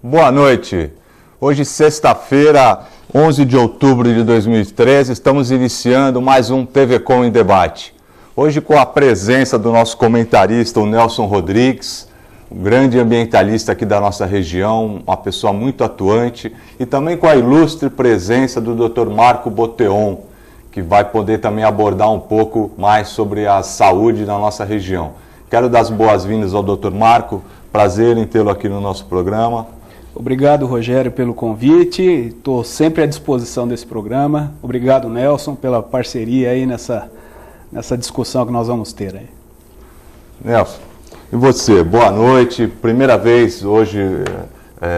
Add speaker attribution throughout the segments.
Speaker 1: Boa noite. Hoje, sexta-feira, 11 de outubro de 2013, estamos iniciando mais um TV Com em Debate. Hoje com a presença do nosso comentarista, o Nelson Rodrigues, um grande ambientalista aqui da nossa região, uma pessoa muito atuante, e também com a ilustre presença do Dr. Marco Boteon, que vai poder também abordar um pouco mais sobre a saúde na nossa região. Quero dar as boas-vindas ao Dr. Marco, prazer em tê-lo aqui no nosso programa.
Speaker 2: Obrigado, Rogério, pelo convite. Estou sempre à disposição desse programa. Obrigado, Nelson, pela parceria aí nessa discussão que nós vamos ter aí.
Speaker 1: Nelson, e você? Boa noite. Primeira vez hoje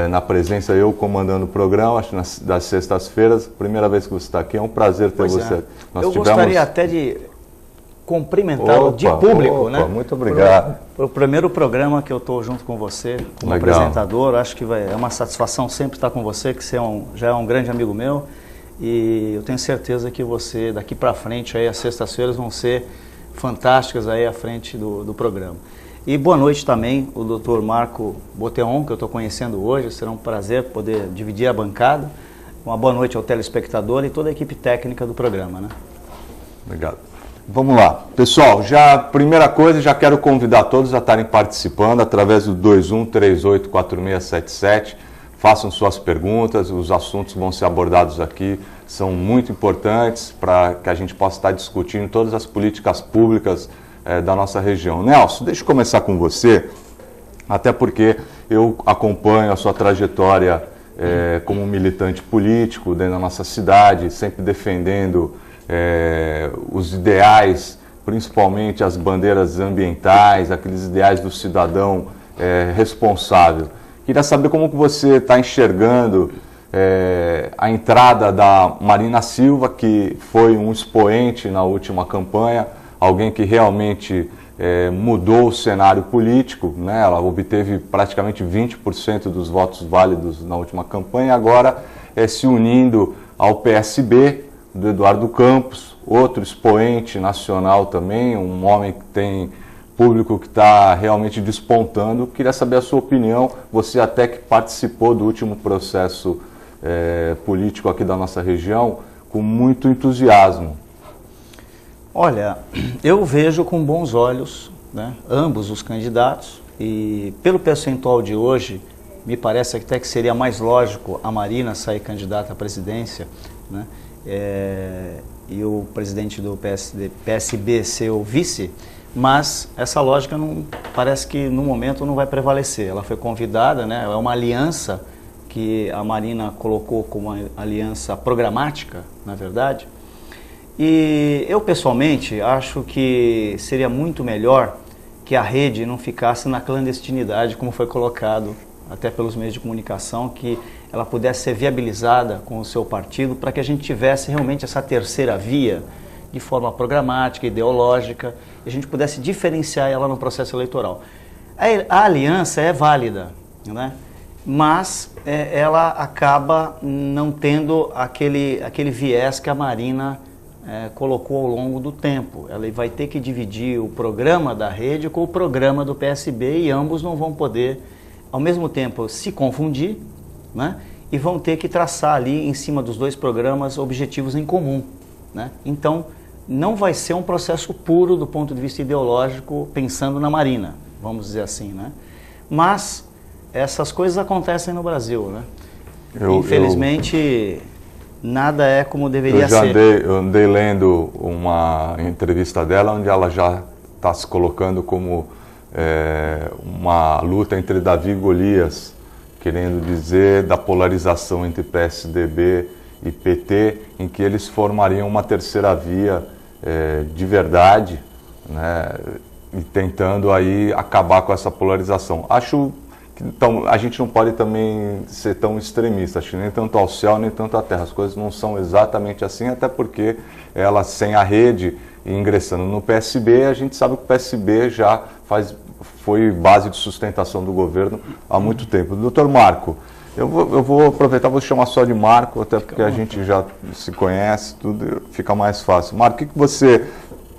Speaker 1: na presença, eu comandando o programa, acho das sextas-feiras. Primeira vez que você está aqui. É um prazer ter você.
Speaker 3: Eu gostaria até de cumprimentá-lo de público, né?
Speaker 1: Muito obrigado.
Speaker 3: O primeiro programa que eu estou junto com você, como apresentador, acho que é uma satisfação sempre estar com você, que você já é um grande amigo meu, e eu tenho certeza que você, daqui para frente, aí, as sextas-feiras vão ser fantásticas aí à frente do programa. E boa noite também, o Dr. Marco Boteon, que eu estou conhecendo hoje, será um prazer poder dividir a bancada. Uma boa noite ao telespectador e toda a equipe técnica do programa, né?
Speaker 1: Obrigado. Vamos lá. Pessoal, primeira coisa, já quero convidar todos a estarem participando através do 21384677. Façam suas perguntas, os assuntos vão ser abordados aqui, são muito importantes para que a gente possa estar discutindo todas as políticas públicas da nossa região. Nelson, deixa eu começar com você, até porque eu acompanho a sua trajetória como militante político dentro da nossa cidade, sempre defendendo os ideais, principalmente as bandeiras ambientais, aqueles ideais do cidadão responsável. Queria saber como que você está enxergando a entrada da Marina Silva, que foi um expoente na última campanha, alguém que realmente mudou o cenário político, né? Ela obteve praticamente 20% dos votos válidos na última campanha, agora se unindo ao PSB, do Eduardo Campos, outro expoente nacional também, um homem que tem público que está realmente despontando. Queria saber a sua opinião, você até que participou do último processo político aqui da nossa região, com muito entusiasmo.
Speaker 3: Olha, eu vejo com bons olhos, né, ambos os candidatos, e pelo percentual de hoje, me parece até que seria mais lógico a Marina sair candidata à presidência, né? E o presidente do PSB ser o vice, mas essa lógica parece que no momento não vai prevalecer. Ela foi convidada, né? É uma aliança que a Marina colocou como uma aliança programática, na verdade. E eu pessoalmente acho que seria muito melhor que a rede não ficasse na clandestinidade, como foi colocado até pelos meios de comunicação, que ela pudesse ser viabilizada com o seu partido para que a gente tivesse realmente essa terceira via de forma programática, ideológica, e a gente pudesse diferenciar ela no processo eleitoral. A aliança é válida, né? Mas ela acaba não tendo aquele viés que a Marina colocou ao longo do tempo. Ela vai ter que dividir o programa da rede com o programa do PSB e ambos não vão poder, ao mesmo tempo, se confundir, né? E vão ter que traçar ali, em cima dos dois programas, objetivos em comum, né? Então, não vai ser um processo puro do ponto de vista ideológico, pensando na Marina, vamos dizer assim, né? Mas essas coisas acontecem no Brasil, né? Infelizmente, nada é como deveria ser.
Speaker 1: Eu andei lendo uma entrevista dela, onde ela já está se colocando como uma luta entre Davi e Golias, querendo dizer da polarização entre PSDB e PT, em que eles formariam uma terceira via de verdade, né, e tentando aí acabar com essa polarização. Acho que então, a gente não pode também ser tão extremista, acho que nem tanto ao céu, nem tanto à terra. As coisas não são exatamente assim, até porque ela, sem a rede e ingressando no PSB, a gente sabe que o PSB já foi base de sustentação do governo há muito tempo. Doutor Marco, Eu vou aproveitar, vou chamar só de Marco, até porque a gente já se conhece, tudo fica mais fácil. Marco, o que você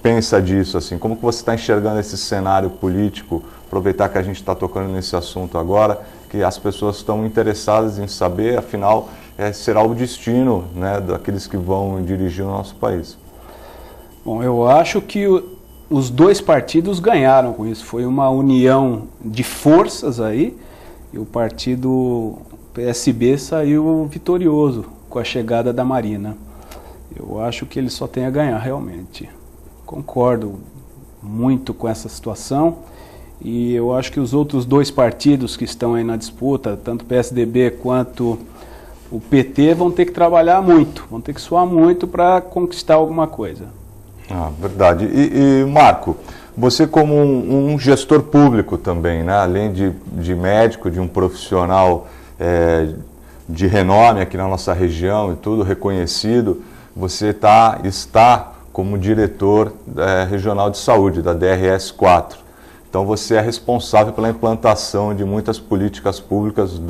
Speaker 1: pensa disso, assim? Como que você está enxergando esse cenário político? Aproveitar que a gente está tocando nesse assunto agora, que as pessoas estão interessadas em saber, afinal, será o destino, né, daqueles que vão dirigir o nosso país.
Speaker 2: Bom, eu acho que os dois partidos ganharam com isso. Foi uma união de forças aí, e o partido PSB saiu vitorioso com a chegada da Marina. Eu acho que ele só tem a ganhar, realmente. Concordo muito com essa situação, e eu acho que os outros dois partidos que estão aí na disputa, tanto o PSDB quanto o PT, vão ter que trabalhar muito, vão ter que suar muito para conquistar alguma coisa.
Speaker 1: Ah, verdade. E Marco, você como um gestor público também, né? Além de médico, de um profissional de renome aqui na nossa região e tudo, reconhecido, você está como diretor regional de saúde, da DRS-4. Então você é responsável pela implantação de muitas políticas públicas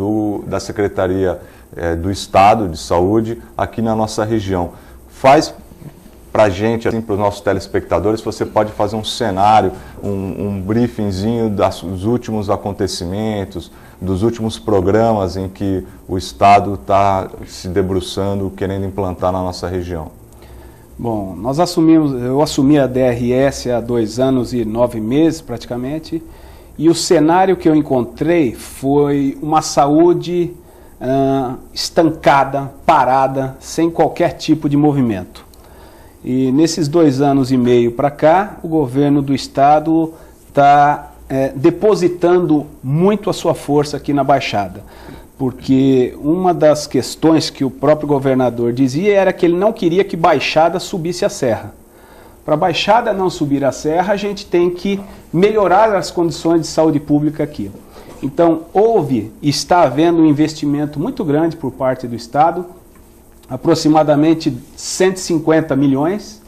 Speaker 1: da Secretaria do Estado de Saúde aqui na nossa região. Faz para a gente, assim, para os nossos telespectadores, você pode fazer um cenário, um briefingzinho dos últimos acontecimentos, dos últimos programas em que o Estado está se debruçando, querendo implantar na nossa região.
Speaker 2: Bom, eu assumi a DRS há 2 anos e 9 meses praticamente, e o cenário que eu encontrei foi uma saúde estancada, parada, sem qualquer tipo de movimento. E nesses 2 anos e meio para cá, o governo do estado está depositando muito a sua força aqui na Baixada. Porque uma das questões que o próprio governador dizia era que ele não queria que Baixada subisse a serra. Para a Baixada não subir a serra, a gente tem que melhorar as condições de saúde pública aqui. Então, está havendo um investimento muito grande por parte do estado, aproximadamente 150 milhões,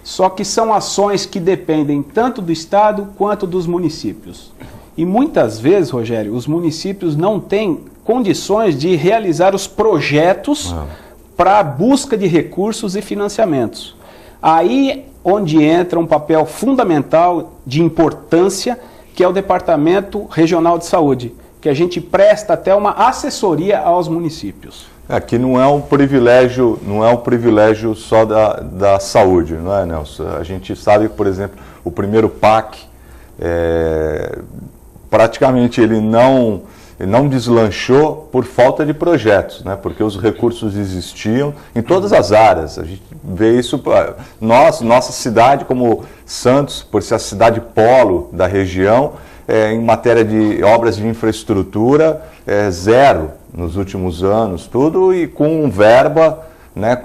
Speaker 2: só que são ações que dependem tanto do estado quanto dos municípios. E muitas vezes, Rogério, os municípios não têm condições de realizar os projetos para a busca de recursos e financiamentos. Aí onde entra um papel fundamental de importância, que é o Departamento Regional de Saúde, que a gente presta até uma assessoria aos municípios.
Speaker 1: Aqui não é um privilégio só da saúde, não é, Nelson? A gente sabe que, por exemplo, o primeiro PAC, praticamente ele não deslanchou por falta de projetos, né? Porque os recursos existiam em todas as áreas. A gente vê isso, nossa cidade como Santos, por ser a cidade polo da região, em matéria de obras de infraestrutura, zero nos últimos anos, tudo, e com verba, né,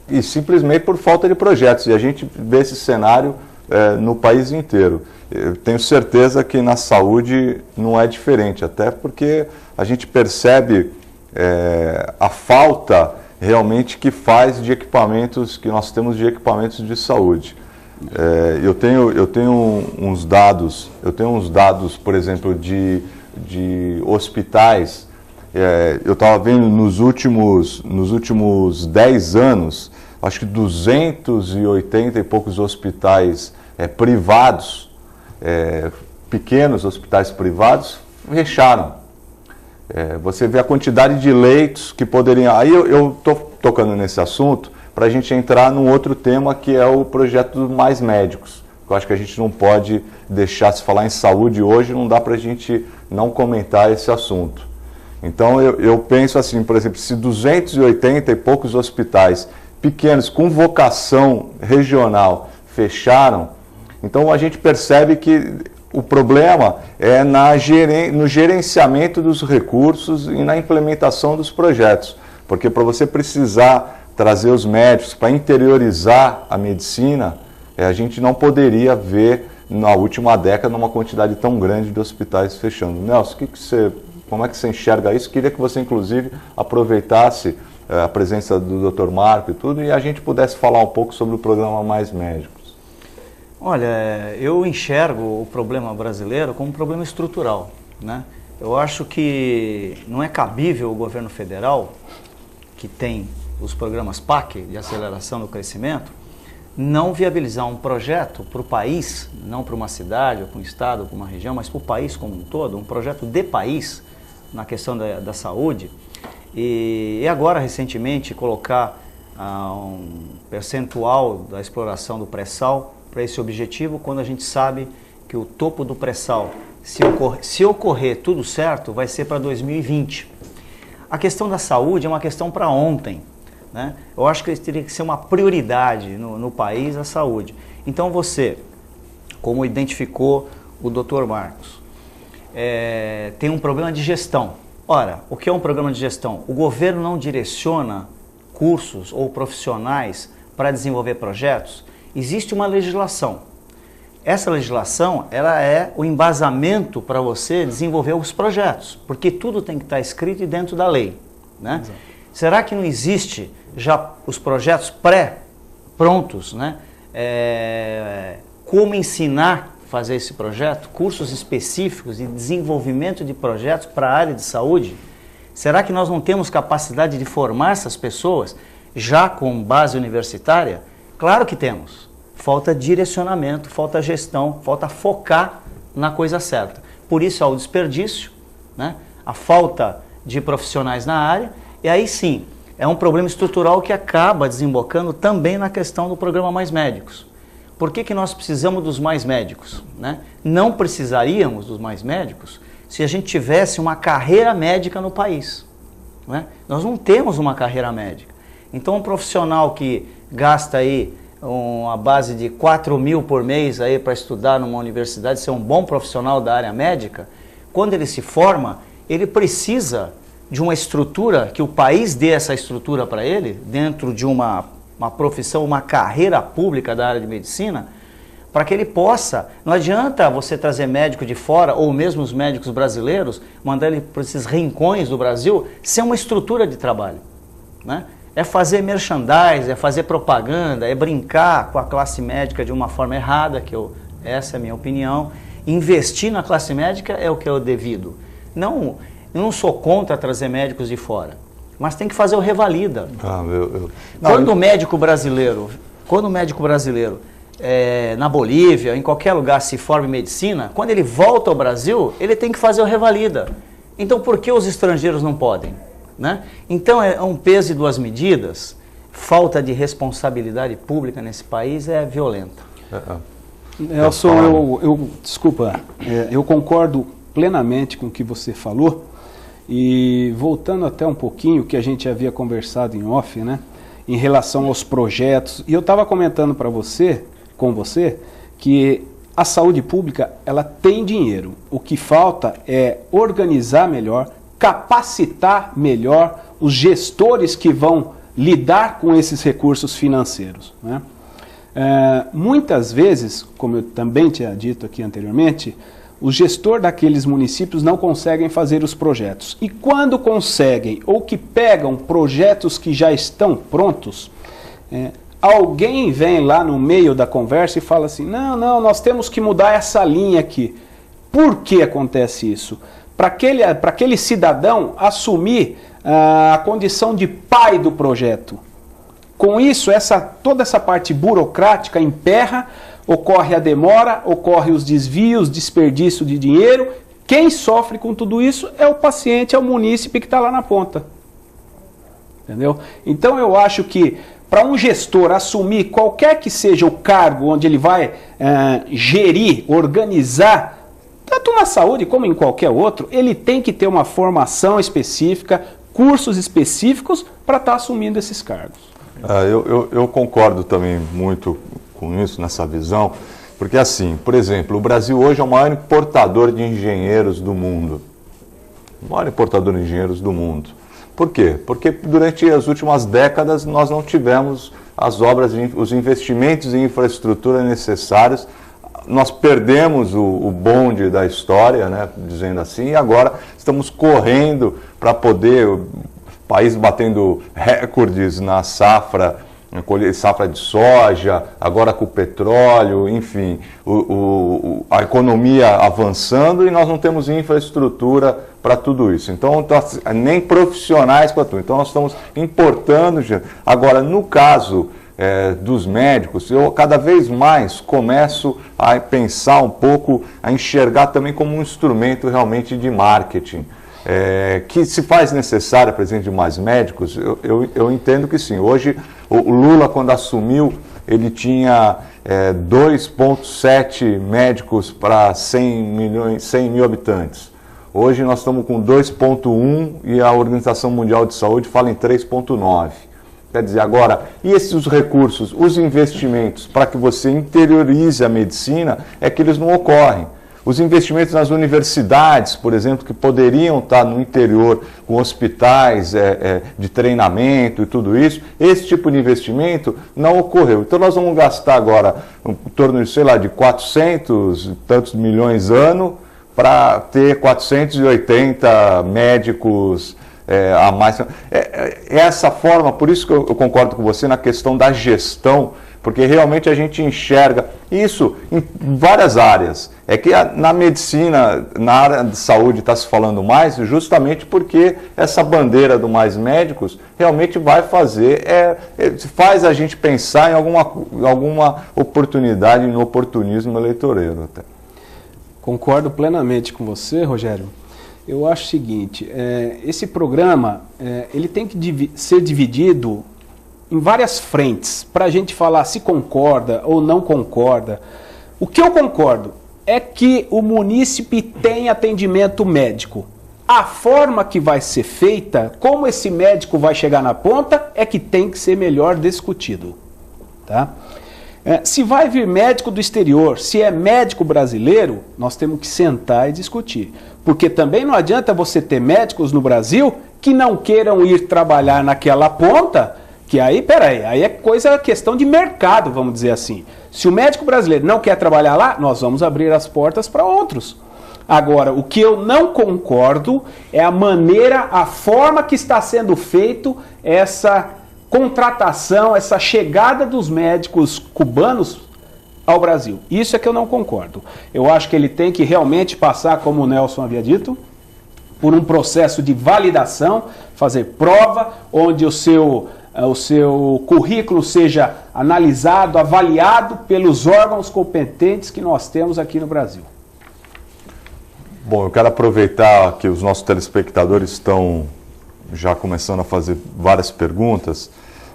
Speaker 1: e simplesmente por falta de projetos. E a gente vê esse cenário no país inteiro. Eu tenho certeza que na saúde não é diferente, até porque a gente percebe a falta realmente que faz de equipamentos, que nós temos de equipamentos de saúde. Eu tenho uns dados, por exemplo, de hospitais. Eu estava vendo nos últimos 10 anos, acho que 280 e poucos hospitais privados, pequenos hospitais privados, fecharam. Você vê a quantidade de leitos que poderiam... Aí eu estou tocando nesse assunto para a gente entrar num outro tema, que é o projeto dos Mais Médicos. Eu acho que a gente não pode deixar, se falar em saúde hoje, não dá para a gente não comentar esse assunto. Então eu penso assim, por exemplo, se 280 e poucos hospitais pequenos com vocação regional fecharam, então a gente percebe que o problema é no gerenciamento dos recursos e na implementação dos projetos. Porque para você precisar trazer os médicos para interiorizar a medicina, a gente não poderia ver na última década uma quantidade tão grande de hospitais fechando. Nelson, como é que você enxerga isso? Queria que você, inclusive, aproveitasse a presença do Dr. Marco e tudo, e a gente pudesse falar um pouco sobre o programa Mais Médicos.
Speaker 3: Olha, eu enxergo o problema brasileiro como um problema estrutural, né? Eu acho que não é cabível o governo federal, que tem os programas PAC, de aceleração do crescimento, não viabilizar um projeto para o país, não para uma cidade, ou para um estado, ou para uma região, mas para o país como um todo, um projeto de país na questão da saúde, e agora, recentemente, colocar um percentual da exploração do pré-sal para esse objetivo, quando a gente sabe que o topo do pré-sal, se ocorrer tudo certo, vai ser para 2020. A questão da saúde é uma questão para ontem, né? Eu acho que teria que ser uma prioridade no país a saúde. Então você, como identificou o Dr. Marcos, tem um problema de gestão. Ora, o que é um programa de gestão? O governo não direciona cursos ou profissionais para desenvolver projetos. Existe uma legislação. Essa legislação, ela é o embasamento para você desenvolver os projetos, porque tudo tem que estar escrito e dentro da lei, né? Será que não existe já os projetos pré-prontos, né? Como ensinar a fazer esse projeto, cursos específicos de desenvolvimento de projetos para a área de saúde? Será que nós não temos capacidade de formar essas pessoas já com base universitária? Claro que temos. Falta direcionamento, falta gestão, falta focar na coisa certa. Por isso há o desperdício, né? A falta de profissionais na área, e aí sim, é um problema estrutural que acaba desembocando também na questão do programa Mais Médicos. Por que nós precisamos dos mais médicos, né? Não precisaríamos dos mais médicos se a gente tivesse uma carreira médica no país, né? Nós não temos uma carreira médica. Então um profissional que gasta aí uma base de 4 mil por mês aí para estudar numa universidade, ser um bom profissional da área médica, quando ele se forma, ele precisa de uma estrutura, que o país dê essa estrutura para ele, dentro de uma profissão, uma carreira pública da área de medicina, para que ele possa, não adianta você trazer médico de fora, ou mesmo os médicos brasileiros, mandar ele para esses rincões do Brasil, sem uma estrutura de trabalho, né? É fazer merchandising, é fazer propaganda, é brincar com a classe médica de uma forma errada, essa é a minha opinião. Investir na classe médica é o que é o devido. Não, eu não sou contra trazer médicos de fora, mas tem que fazer o revalida. Quando o médico brasileiro na Bolívia, em qualquer lugar, se forma em medicina, quando ele volta ao Brasil, ele tem que fazer o revalida. Então por que os estrangeiros não podem, né? Então é um peso e duas medidas. Falta de responsabilidade pública nesse país é violenta.
Speaker 2: Nelson, desculpa, eu concordo plenamente com o que você falou, e voltando até um pouquinho o que a gente havia conversado em off, né, em relação aos projetos, e eu estava comentando com você, que a saúde pública, ela tem dinheiro, o que falta é organizar melhor, capacitar melhor os gestores que vão lidar com esses recursos financeiros, né? Muitas vezes, como eu também tinha dito aqui anteriormente, o gestor daqueles municípios não conseguem fazer os projetos. E quando conseguem, ou que pegam projetos que já estão prontos, alguém vem lá no meio da conversa e fala assim, não, nós temos que mudar essa linha aqui. Por que acontece isso? Para aquele cidadão assumir a condição de pai do projeto. Com isso, toda essa parte burocrática emperra, ocorre a demora, ocorre os desvios, desperdício de dinheiro. Quem sofre com tudo isso é o paciente, é o munícipe que está lá na ponta. Entendeu? Então eu acho que para um gestor assumir qualquer que seja o cargo onde ele vai gerir, organizar, tanto na saúde como em qualquer outro, ele tem que ter uma formação específica, cursos específicos para estar assumindo esses cargos.
Speaker 1: Eu concordo também muito com isso, nessa visão, porque assim, por exemplo, o Brasil hoje é o maior importador de engenheiros do mundo. O maior importador de engenheiros do mundo. Por quê? Porque durante as últimas décadas nós não tivemos as obras, os investimentos em infraestrutura necessários. Nós perdemos o bonde da história, né, dizendo assim, e agora estamos correndo para poder, o país batendo recordes na safra safra de soja, agora com o petróleo, enfim, a economia avançando e nós não temos infraestrutura para tudo isso. Então, nem profissionais para tudo. Então, nós estamos importando. Agora, no caso dos médicos, eu cada vez mais começo a pensar um pouco, a enxergar também como um instrumento realmente de marketing. Que se faz necessário a presença de mais médicos, eu entendo que sim. Hoje, o Lula, quando assumiu, ele tinha 2,7 médicos para 100 mil habitantes. Hoje nós estamos com 2,1 e a Organização Mundial de Saúde fala em 3,9. Quer dizer, agora, e esses recursos, os investimentos para que você interiorize a medicina, é que eles não ocorrem. Os investimentos nas universidades, por exemplo, que poderiam estar no interior, com hospitais de treinamento e tudo isso, esse tipo de investimento não ocorreu. Então nós vamos gastar agora em torno de, sei lá, de 400 e tantos milhões ano para ter 480 médicos a mais. Essa forma, por isso que eu concordo com você na questão da gestão, porque realmente a gente enxerga isso em várias áreas. É que na medicina, na área de saúde está se falando mais justamente porque essa bandeira do mais médicos realmente vai fazer, faz a gente pensar em alguma oportunidade, no oportunismo eleitoreiro. Até.
Speaker 2: Concordo plenamente com você, Rogério. Eu acho o seguinte, esse programa ele tem que ser dividido em várias frentes, para a gente falar se concorda ou não concorda. O que eu concordo é que o munícipe tem atendimento médico. A forma que vai ser feita, como esse médico vai chegar na ponta, é que tem que ser melhor discutido. Tá? Se vai vir médico do exterior, se é médico brasileiro, nós temos que sentar e discutir. Porque também não adianta você ter médicos no Brasil que não queiram ir trabalhar naquela ponta, que aí, peraí, aí é questão de mercado, vamos dizer assim. Se o médico brasileiro não quer trabalhar lá, nós vamos abrir as portas para outros. Agora, o que eu não concordo é a maneira, a forma que está sendo feito essa contratação, essa chegada dos médicos cubanos ao Brasil. Isso é que eu não concordo. Eu acho que ele tem que realmente passar, como o Nelson havia dito, por um processo de validação, fazer prova, onde o seu currículo seja analisado, avaliado pelos órgãos competentes que nós temos aqui no Brasil.
Speaker 1: Bom, eu quero aproveitar que os nossos telespectadores estão já começando a fazer várias perguntas.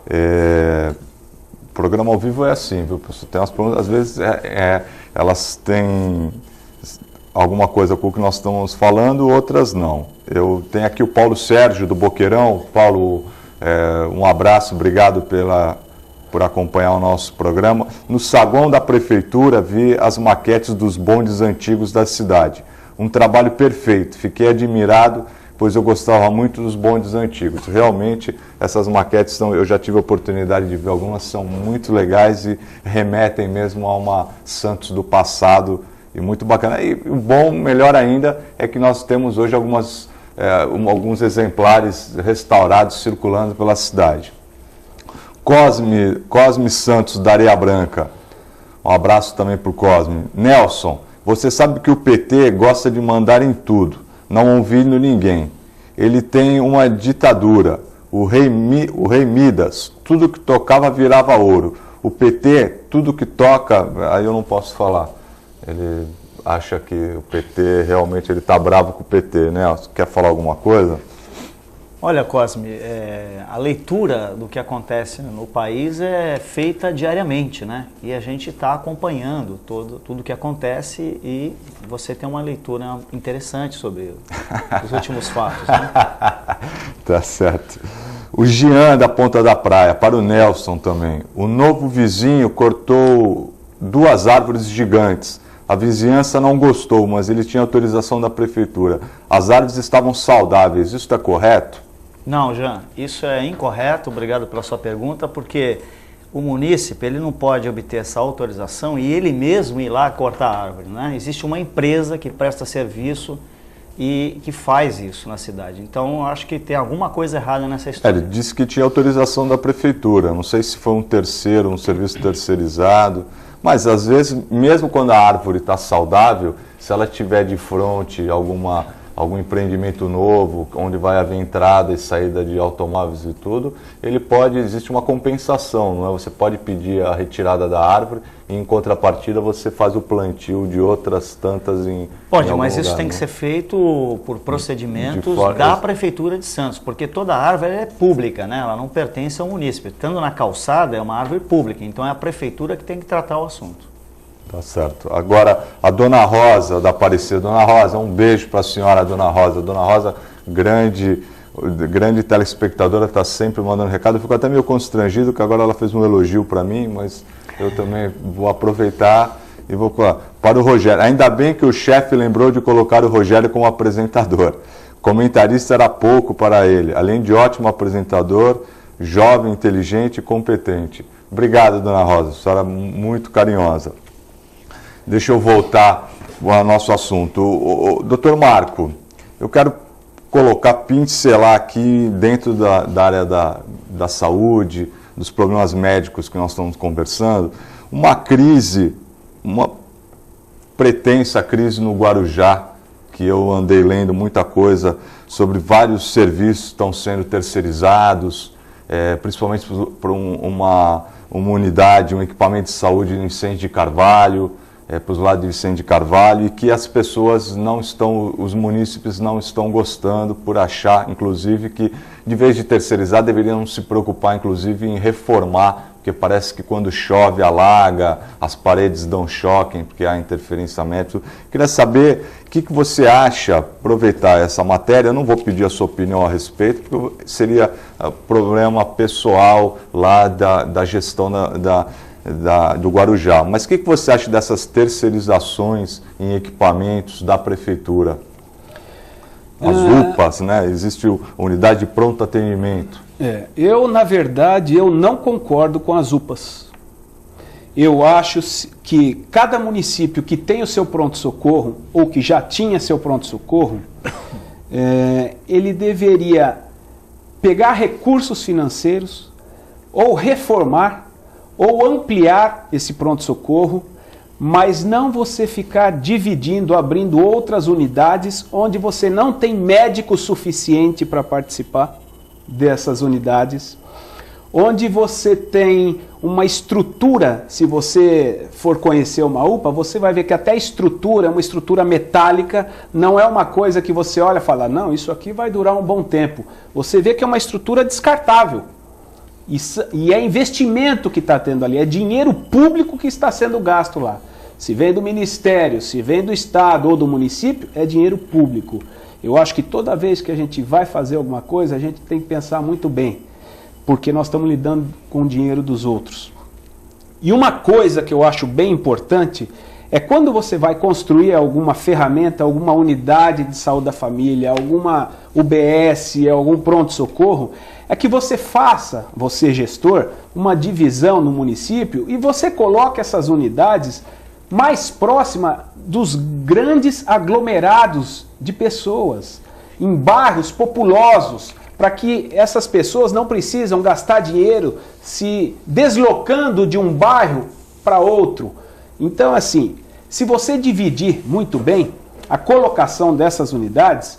Speaker 1: O programa ao vivo é assim, viu? Tem umas perguntas, às vezes elas têm alguma coisa com o que nós estamos falando, outras não. Eu tenho aqui o Paulo Sérgio do Boqueirão. Paulo, um abraço, obrigado por acompanhar o nosso programa. No saguão da prefeitura vi as maquetes dos bondes antigos da cidade. Um trabalho perfeito, fiquei admirado, pois eu gostava muito dos bondes antigos. Realmente, essas maquetes, eu já tive a oportunidade de ver algumas, são muito legais e remetem mesmo a uma Santos do passado, e muito bacana. E o bom, melhor ainda, é que nós temos hoje alguns exemplares restaurados circulando pela cidade. Cosme Santos, da Areia Branca. Um abraço também para o Cosme. Nelson, você sabe que o PT gosta de mandar em tudo, não ouvindo ninguém. Ele tem uma ditadura. O rei Midas, tudo que tocava virava ouro. O PT, tudo que toca, aí eu não posso falar. Ele acha que o PT, realmente, ele está bravo com o PT, né? Quer falar alguma coisa?
Speaker 3: Olha, Cosme, a leitura do que acontece no país é feita diariamente, né? E a gente está acompanhando tudo o que acontece e você tem uma leitura interessante sobre os últimos fatos, né?
Speaker 1: Tá certo. O Jean da Ponta da Praia, para o Nelson também. O novo vizinho cortou 2 árvores gigantes. A vizinhança não gostou, mas ele tinha autorização da prefeitura. As árvores estavam saudáveis, isso está correto?
Speaker 3: Não, Jean, isso é incorreto, obrigado pela sua pergunta, porque o munícipe ele não pode obter essa autorização e ele mesmo ir lá cortar a árvore, né? Existe uma empresa que presta serviço e que faz isso na cidade. Então, eu acho que tem alguma coisa errada nessa história.
Speaker 1: Ele disse que tinha autorização da prefeitura, não sei se foi um terceiro, um serviço terceirizado, mas às vezes, mesmo quando a árvore está saudável, se ela tiver de frente algum empreendimento novo, onde vai haver entrada e saída de automóveis e tudo, existe uma compensação, não é? Você pode pedir a retirada da árvore e em contrapartida você faz o plantio de outras tantas em
Speaker 3: Pode,
Speaker 1: em
Speaker 3: mas
Speaker 1: algum
Speaker 3: isso
Speaker 1: lugar,
Speaker 3: tem
Speaker 1: né?
Speaker 3: que ser feito por procedimentos da Prefeitura de Santos, porque toda árvore é pública, né? Ela não pertence ao munícipe. Estando na calçada, é uma árvore pública, então é a Prefeitura que tem que tratar o assunto.
Speaker 1: Tá certo. Agora, a Dona Rosa da Aparecida. Dona Rosa, um beijo para a senhora, Dona Rosa. Dona Rosa, grande telespectadora, está sempre mandando recado. Eu fico até meio constrangido, que agora ela fez um elogio para mim, mas eu também vou aproveitar e vou para o Rogério. Ainda bem que o chefe lembrou de colocar o Rogério como apresentador. Comentarista era pouco para ele. Além de ótimo apresentador, jovem, inteligente e competente. Obrigado, Dona Rosa. A senhora é muito carinhosa. Deixa eu voltar ao nosso assunto. Doutor Marco, eu quero pincelar aqui dentro da área da saúde, dos problemas médicos que nós estamos conversando, uma pretensa crise no Guarujá, que eu andei lendo muita coisa sobre vários serviços que estão sendo terceirizados, principalmente por uma unidade, um equipamento de saúde em Vicente de Carvalho, para os lados de Vicente de Carvalho, e que as pessoas os munícipes não estão gostando, por achar, inclusive, que de vez de terceirizar, deveriam se preocupar, inclusive, em reformar, porque parece que quando chove, alaga, as paredes dão choque, porque há interferência médica. Queria saber o que você acha, aproveitar essa matéria, eu não vou pedir a sua opinião a respeito, porque seria problema pessoal lá da gestão do Guarujá. Mas o que você acha dessas terceirizações em equipamentos da prefeitura? As UPAs, né? Existe a unidade de pronto atendimento.
Speaker 2: Na verdade, eu não concordo com as UPAs. Eu acho que cada município que tem o seu pronto-socorro, ou que já tinha seu pronto-socorro, ele deveria pegar recursos financeiros, ou reformar, ou ampliar esse pronto-socorro, mas não você ficar dividindo, abrindo outras unidades onde você não tem médico suficiente para participar dessas unidades, onde você tem uma estrutura. Se você for conhecer uma UPA, você vai ver que até a estrutura é uma estrutura metálica, não é uma coisa que você olha e fala, não, isso aqui vai durar um bom tempo. Você vê que é uma estrutura descartável. E é investimento que está tendo ali, é dinheiro público que está sendo gasto lá. Se vem do Ministério, se vem do Estado ou do município, é dinheiro público. Eu acho que toda vez que a gente vai fazer alguma coisa, a gente tem que pensar muito bem, porque nós estamos lidando com o dinheiro dos outros. E uma coisa que eu acho bem importante é quando você vai construir alguma ferramenta, alguma unidade de saúde da família, alguma UBS, algum pronto-socorro, é que você faça, você gestor, uma divisão no município e você coloque essas unidades mais próxima dos grandes aglomerados de pessoas, em bairros populosos, para que essas pessoas não precisam gastar dinheiro se deslocando de um bairro para outro. Então, assim, se você dividir muito bem a colocação dessas unidades,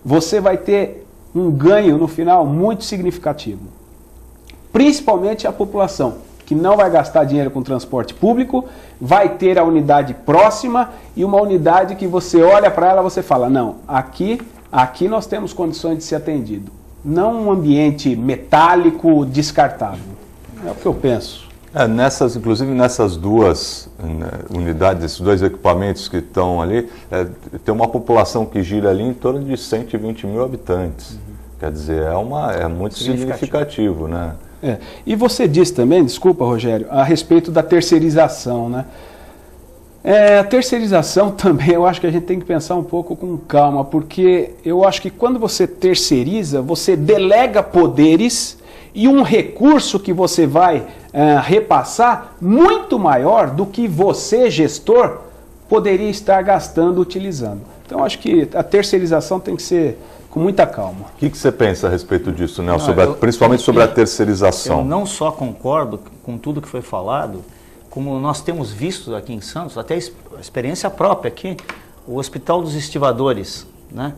Speaker 2: você vai ter um ganho no final muito significativo. Principalmente a população, que não vai gastar dinheiro com transporte público, vai ter a unidade próxima e uma unidade que você olha para ela e você fala, não, aqui nós temos condições de ser atendido. Não um ambiente metálico descartável. É o que eu penso.
Speaker 1: Inclusive nessas duas unidades, esses dois equipamentos que estão ali, tem uma população que gira ali em torno de 120 mil habitantes. Quer dizer, é muito significativo, né?
Speaker 2: E você disse também, desculpa, Rogério, a respeito da terceirização, né? A terceirização também, eu acho que a gente tem que pensar um pouco com calma, porque eu acho que quando você terceiriza, você delega poderes e um recurso que você vai repassar muito maior do que você, gestor, poderia estar gastando, utilizando. Então, acho que a terceirização tem que ser com muita calma.
Speaker 1: O que você pensa a respeito disso, Nelson? Principalmente sobre a terceirização.
Speaker 3: Eu não só concordo com tudo que foi falado, como nós temos visto aqui em Santos, até a experiência própria aqui, o Hospital dos Estivadores, né?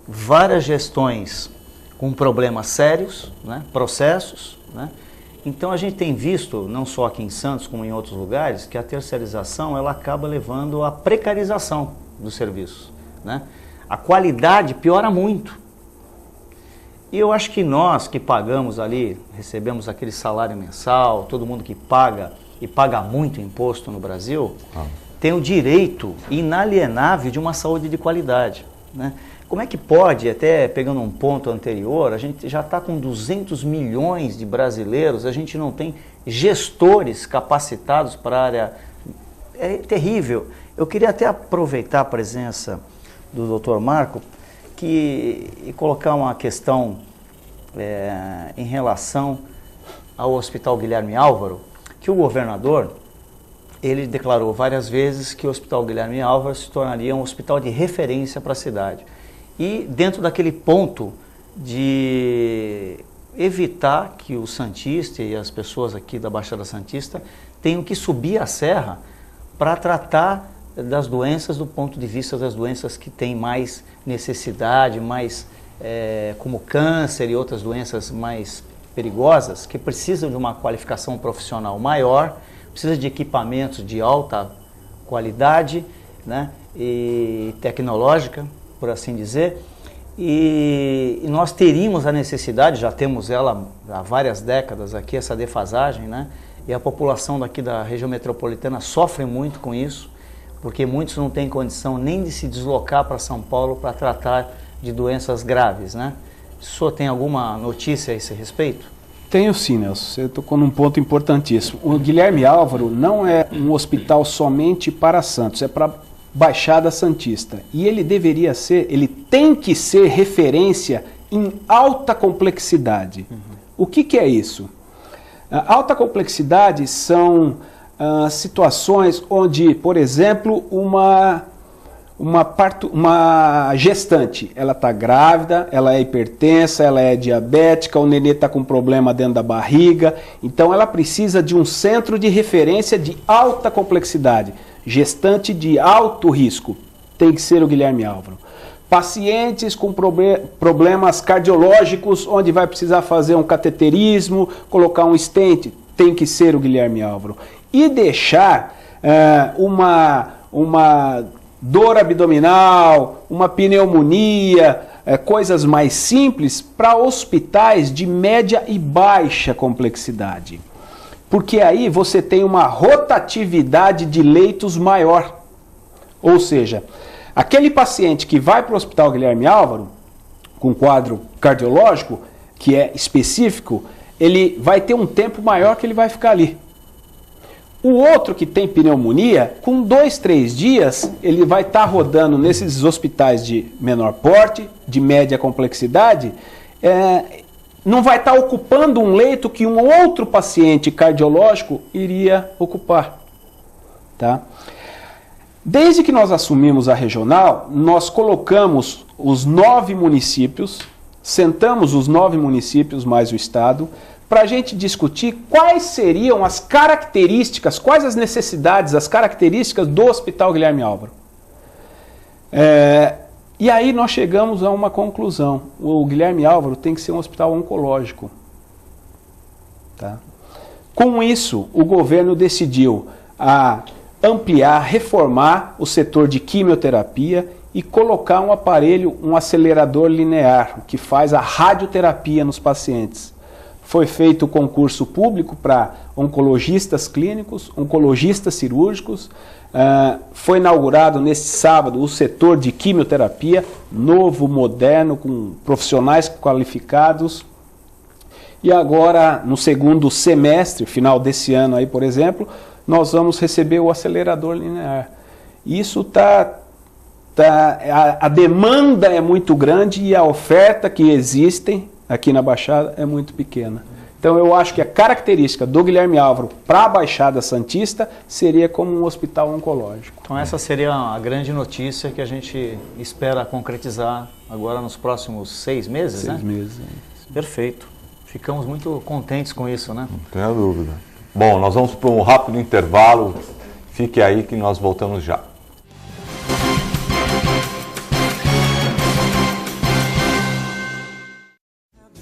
Speaker 3: Várias gestões com problemas sérios, né? Processos, né? Então a gente tem visto, não só aqui em Santos como em outros lugares, que a terceirização ela acaba levando à precarização dos serviços, né? A qualidade piora muito. E eu acho que nós que pagamos ali, recebemos aquele salário mensal, todo mundo que paga e paga muito imposto no Brasil, tem o direito inalienável de uma saúde de qualidade, né? Como é que pode, até pegando um ponto anterior, a gente já está com 200 milhões de brasileiros, a gente não tem gestores capacitados para a área... É terrível. Eu queria até aproveitar a presença do Dr. Marco e colocar uma questão em relação ao Hospital Guilherme Álvaro, que o governador, ele declarou várias vezes que o Hospital Guilherme Álvaro se tornaria um hospital de referência para a cidade. E dentro daquele ponto de evitar que o santista e as pessoas aqui da Baixada Santista tenham que subir a serra para tratar das doenças do ponto de vista das doenças que têm mais necessidade, mais como câncer e outras doenças mais perigosas, que precisam de uma qualificação profissional maior, precisa de equipamentos de alta qualidade, né, e tecnológica, por assim dizer, e nós teríamos a necessidade, já temos ela há várias décadas aqui, essa defasagem, né, e a população daqui da região metropolitana sofre muito com isso, porque muitos não têm condição nem de se deslocar para São Paulo para tratar de doenças graves, né? O senhor tem alguma notícia a esse respeito?
Speaker 2: Tenho sim, Nelson. Você tocou num ponto importantíssimo. O Guilherme Álvaro não é um hospital somente para Santos, é para Baixada Santista. E ele deveria ser, ele tem que ser referência em alta complexidade. O que é isso? Alta complexidade são situações onde, por exemplo, uma gestante, ela está grávida, ela é hipertensa, ela é diabética, o nenê está com problema dentro da barriga, então ela precisa de um centro de referência de alta complexidade, gestante de alto risco, tem que ser o Guilherme Álvaro. Pacientes com problemas cardiológicos, onde vai precisar fazer um cateterismo, colocar um stent, tem que ser o Guilherme Álvaro. E deixar uma dor abdominal, uma pneumonia, coisas mais simples para hospitais de média e baixa complexidade. Porque aí você tem uma rotatividade de leitos maior. Ou seja, aquele paciente que vai para o Hospital Guilherme Álvaro, com quadro cardiológico, que é específico, ele vai ter um tempo maior que ele vai ficar ali. O outro que tem pneumonia, com 2, 3 dias, ele vai estar rodando nesses hospitais de menor porte, de média complexidade, não vai estar ocupando um leito que um outro paciente cardiológico iria ocupar. Tá? Desde que nós assumimos a regional, nós colocamos os 9 municípios, sentamos os 9 municípios mais o estado, para a gente discutir quais seriam as características, quais as necessidades, as características do Hospital Guilherme Álvaro. E aí nós chegamos a uma conclusão. O Guilherme Álvaro tem que ser um hospital oncológico. Tá? Com isso, o governo decidiu ampliar, reformar o setor de quimioterapia e colocar um aparelho, um acelerador linear, que faz a radioterapia nos pacientes. Foi feito o concurso público para oncologistas clínicos, oncologistas cirúrgicos. Foi inaugurado neste sábado o setor de quimioterapia, novo, moderno, com profissionais qualificados. E agora, no segundo semestre, final desse ano aí, por exemplo, nós vamos receber o acelerador linear. Isso a demanda é muito grande e a oferta que existem aqui na Baixada é muito pequena. Então eu acho que a característica do Guilherme Álvaro para a Baixada Santista seria como um hospital oncológico.
Speaker 3: Então essa seria a grande notícia que a gente espera concretizar agora nos próximos 6 meses, né?
Speaker 2: 6 meses.
Speaker 3: Perfeito. Ficamos muito contentes com isso, né?
Speaker 1: Não tenha dúvida. Bom, nós vamos para um rápido intervalo. Fique aí que nós voltamos já.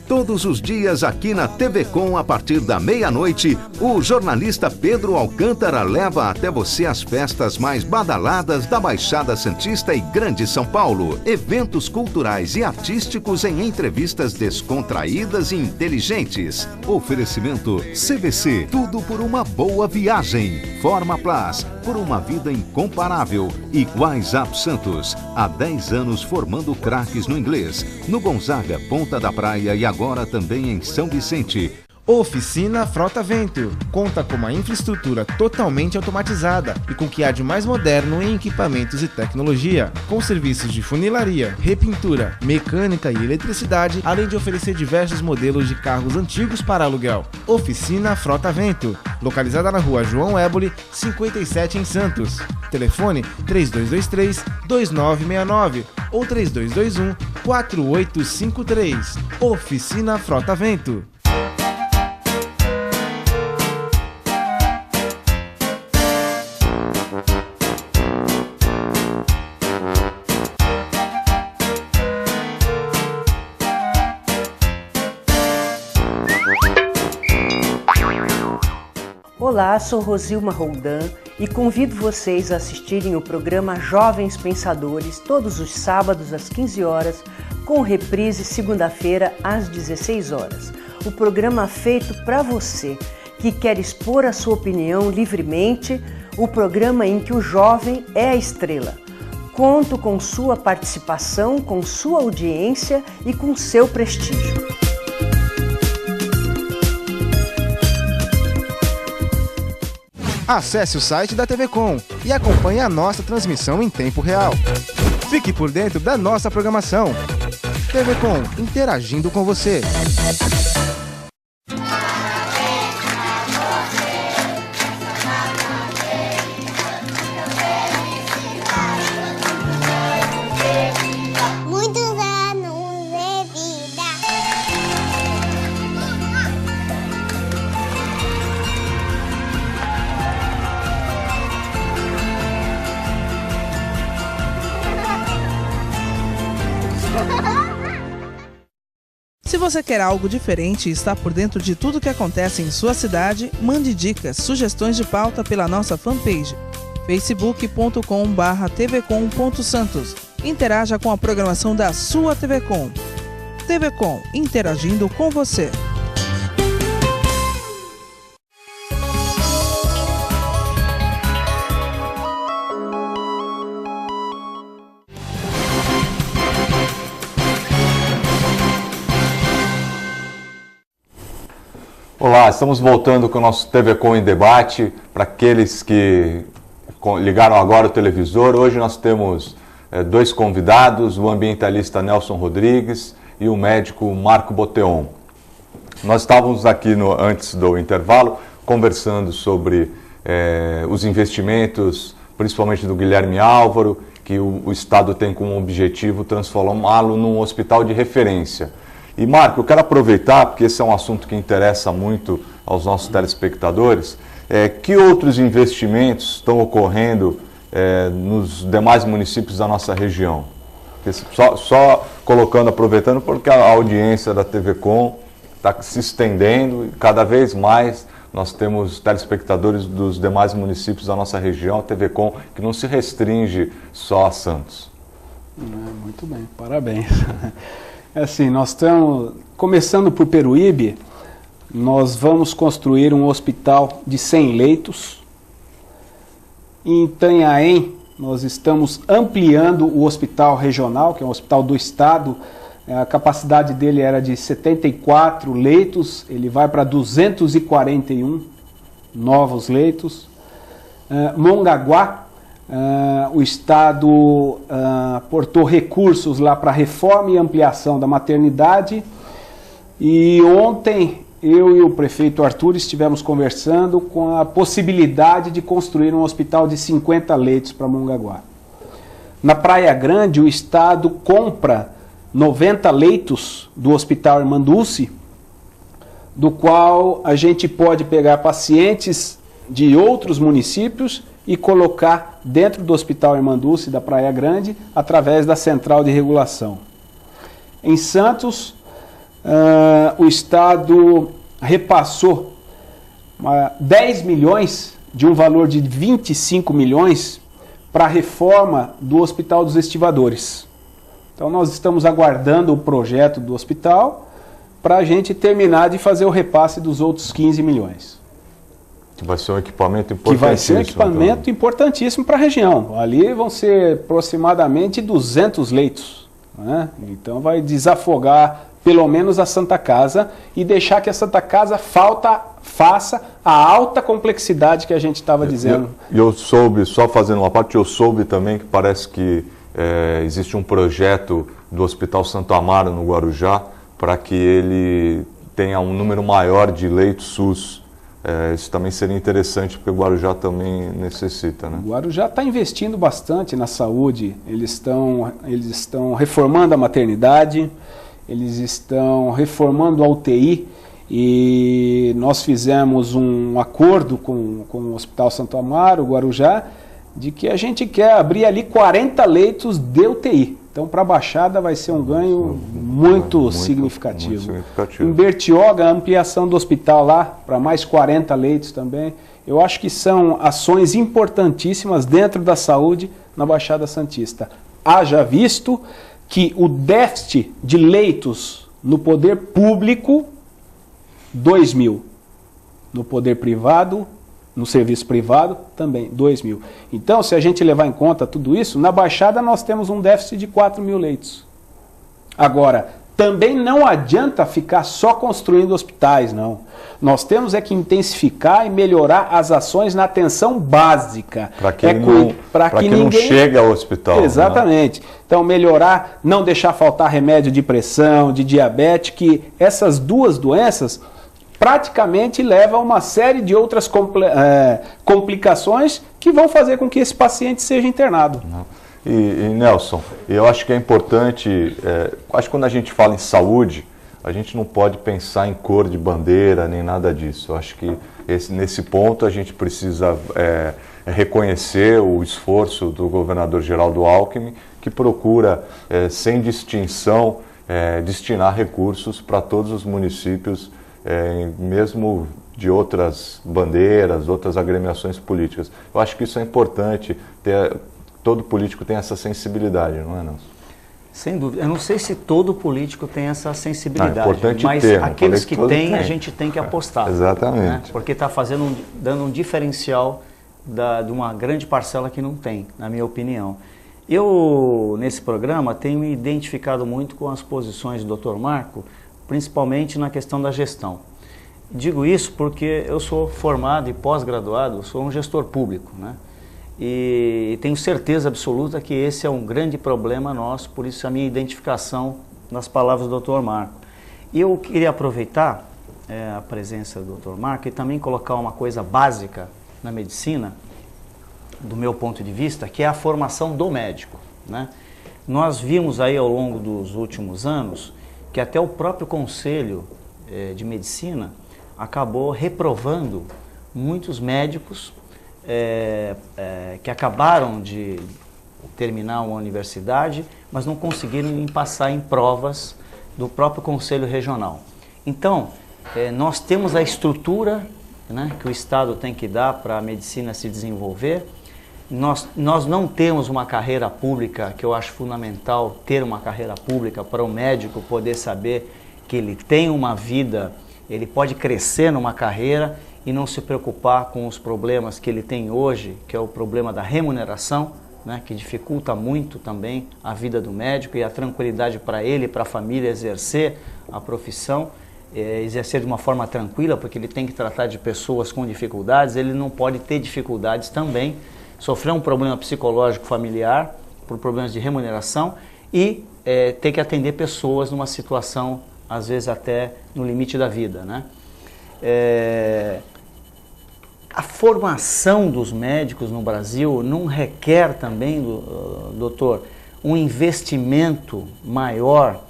Speaker 4: Todos os dias aqui na TV Com, a partir da meia-noite, o jornalista Pedro Alcântara leva até você as festas mais badaladas da Baixada Santista e Grande São Paulo. Eventos culturais e artísticos em entrevistas descontraídas e inteligentes. Oferecimento CVC, tudo por uma boa viagem. Forma Plus, por uma vida incomparável. E WhatsApp Santos, há 10 anos formando craques no inglês. No Gonzaga, Ponta da Praia e agora também em São Vicente.
Speaker 5: Oficina Frota Vento conta com uma infraestrutura totalmente automatizada e com o que há de mais moderno em equipamentos e tecnologia, com serviços de funilaria, repintura, mecânica e eletricidade, além de oferecer diversos modelos de carros antigos para aluguel. Oficina Frota Vento, localizada na rua João Éboli, 57 em Santos. Telefone 3223-2969 ou 3221-4853. Oficina Frota Vento.
Speaker 6: Olá, sou Rosilma Roldan e convido vocês a assistirem o programa Jovens Pensadores todos os sábados às 15 horas, com reprise segunda-feira às 16 horas. O programa feito para você que quer expor a sua opinião livremente, o programa em que o jovem é a estrela. Conto com sua participação, com sua audiência e com seu prestígio.
Speaker 5: Acesse o site da TV Com e acompanhe a nossa transmissão em tempo real. Fique por dentro da nossa programação. TV Com, interagindo com você.
Speaker 7: Muitos anos de vida.
Speaker 8: Se você quer algo diferente e está por dentro de tudo que acontece em sua cidade, mande dicas, sugestões de pauta pela nossa fanpage facebook.com/tvcom.santos. Interaja com a programação da sua TV Com. TV Com, interagindo com você.
Speaker 1: Olá, estamos voltando com o nosso TV Com em Debate. Para aqueles que ligaram agora o televisor, hoje nós temos 2 convidados, o ambientalista Nelson Rodrigues e o médico Marco Boteon. Nós estávamos aqui antes do intervalo conversando sobre os investimentos, principalmente do Guilherme Álvaro, que o Estado tem como objetivo transformá-lo num hospital de referência. E Marco, eu quero aproveitar, porque esse é um assunto que interessa muito aos nossos telespectadores, que outros investimentos estão ocorrendo nos demais municípios da nossa região? Só colocando, aproveitando, porque a audiência da TV Com está se estendendo e cada vez mais nós temos telespectadores dos demais municípios da nossa região, a TV Com, que não se restringe só a Santos.
Speaker 2: Muito bem, parabéns. Assim, nós estamos, começando por Peruíbe, nós vamos construir um hospital de 100 leitos. Em Itanhaém, nós estamos ampliando o hospital regional, que é um hospital do estado. A capacidade dele era de 74 leitos, ele vai para 241 novos leitos. Mongaguá, o Estado aportou recursos lá para reforma e ampliação da maternidade. E ontem eu e o prefeito Arthur estivemos conversando com a possibilidade de construir um hospital de 50 leitos para Mongaguá. Na Praia Grande, o Estado compra 90 leitos do Hospital Irmanduce, do qual a gente pode pegar pacientes de outros municípios e colocar dentro do Hospital Irmanduce da Praia Grande, através da Central de Regulação. Em Santos, o Estado repassou 10 milhões de um valor de 25 milhões para a reforma do Hospital dos Estivadores. Então nós estamos aguardando o projeto do hospital para a gente terminar de fazer o repasse dos outros 15 milhões.
Speaker 1: Que vai ser um equipamento importantíssimo.
Speaker 2: Que vai ser um equipamento importantíssimo para a região. Ali vão ser aproximadamente 200 leitos, né? Então vai desafogar pelo menos a Santa Casa e deixar que a Santa Casa faça a alta complexidade que a gente estava dizendo.
Speaker 1: Eu soube, só fazendo uma parte, eu soube também que parece que existe um projeto do Hospital Santo Amaro no Guarujá para que ele tenha um número maior de leitos SUS. Isso também seria interessante, porque o Guarujá também necessita, né?
Speaker 2: O Guarujá está investindo bastante na saúde. Eles estão reformando a maternidade, eles estão reformando a UTI, e nós fizemos um acordo com o Hospital Santo Amaro, Guarujá, de que a gente quer abrir ali 40 leitos de UTI. Então, para a Baixada vai ser um ganho muito significativo. Em Bertioga, a ampliação do hospital lá para mais 40 leitos também. Eu acho que são ações importantíssimas dentro da saúde na Baixada Santista. Haja visto que o déficit de leitos no poder público, 2.000. No poder privado, no serviço privado, também 2.000. Então, se a gente levar em conta tudo isso, na Baixada nós temos um déficit de 4.000 leitos. Agora, também não adianta ficar só construindo hospitais, não. Nós temos que intensificar e melhorar as ações na atenção básica.
Speaker 1: Para que não chegue ao hospital.
Speaker 2: Exatamente. Né? Então, melhorar, não deixar faltar remédio de pressão, de diabetes, que essas duas doenças praticamente levam a uma série de outras complicações que vão fazer com que esse paciente seja internado.
Speaker 1: E Nelson, eu acho que é importante, acho que quando a gente fala em saúde, a gente não pode pensar em cor de bandeira, nem nada disso. Eu acho que nesse ponto a gente precisa reconhecer o esforço do governador Geraldo Alckmin, que procura, sem distinção, destinar recursos para todos os municípios, mesmo de outras bandeiras, outras agremiações políticas. Eu acho que isso é importante, todo político tem essa sensibilidade, não é, Nelson?
Speaker 3: Sem dúvida. Eu não sei se todo político tem essa sensibilidade, mas
Speaker 1: ter,
Speaker 3: aqueles que têm, a gente tem que apostar.
Speaker 1: Exatamente.
Speaker 3: Né? Porque está dando um diferencial de uma grande parcela que não tem, na minha opinião. Eu, nesse programa, tenho me identificado muito com as posições do Dr. Marco, principalmente na questão da gestão. Digo isso porque eu sou formado e pós-graduado, sou um gestor público, né? E tenho certeza absoluta que esse é um grande problema nosso, por isso a minha identificação nas palavras do Dr. Marco. E eu queria aproveitar a presença do Dr. Marco e também colocar uma coisa básica na medicina, do meu ponto de vista, que é a formação do médico, né? Nós vimos aí ao longo dos últimos anos que até o próprio Conselho de Medicina acabou reprovando muitos médicos que acabaram de terminar uma universidade, mas não conseguiram passar em provas do próprio Conselho Regional. Então, nós temos a estrutura, né, que o Estado tem que dar para a medicina se desenvolver. Nós não temos uma carreira pública, que eu acho fundamental ter uma carreira pública para o médico poder saber que ele tem uma vida, ele pode crescer numa carreira e não se preocupar com os problemas que ele tem hoje, que é o problema da remuneração, né, que dificulta muito também a vida do médico e a tranquilidade para ele e para a família exercer a profissão, exercer de uma forma tranquila, porque ele tem que tratar de pessoas com dificuldades, ele não pode ter dificuldades também, sofrer um problema psicológico familiar por problemas de remuneração e ter que atender pessoas numa situação, às vezes até no limite da vida, né? A formação dos médicos no Brasil não requer também, doutor, um investimento maior